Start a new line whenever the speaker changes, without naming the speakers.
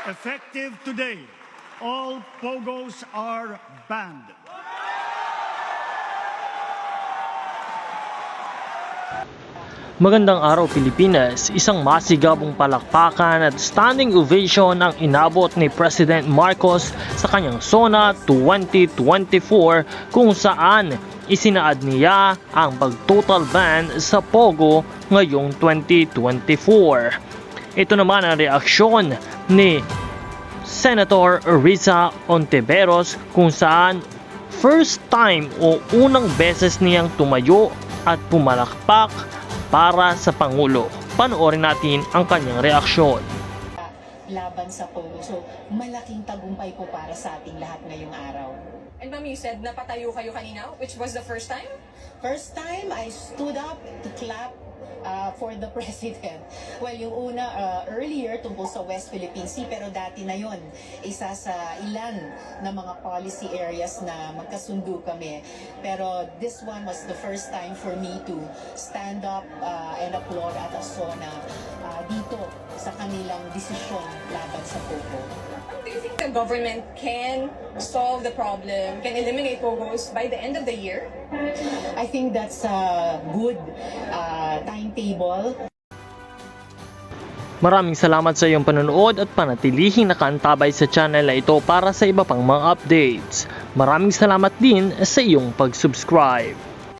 Effective today, all pogos are banned.
Magandang araw Pilipinas, isang masigabong palakpakan at standing ovation ang inabot ni President Marcos sa kanyang SONA 2024 kung saan isinaad niya ang pag-total ban sa Pogo ngayong 2024. Ito naman ang reaksyon ni Senator Risa Hontiveros kung saan first time o unang beses niyang tumayo at pumalakpak para sa Pangulo. Panoorin natin ang kanyang reaksyon.
Laban sa Pogo. So, malaking tagumpay po para sa ating lahat ngayong araw.
And ma'am, you said napatayo kayo kanina, which was the first time?
First time, I stood up to clap for the President. Well, yung una, earlier, tungkol sa West Philippine Sea, pero dati na yon, isa sa ilan na mga policy areas na magkasundo kami. Pero this one was the first time for me to stand up and applaud at a SONA dito sa kanilang desisyon laban sa Pogo.
Do you think the government can solve the problem, can eliminate Pogos by the end of the year?
I think that's a good timetable.
Maraming salamat sa iyong panonood at panatilihing nakaantabay sa channel na ito para sa iba pang mga updates. Maraming salamat din sa iyong pag-subscribe.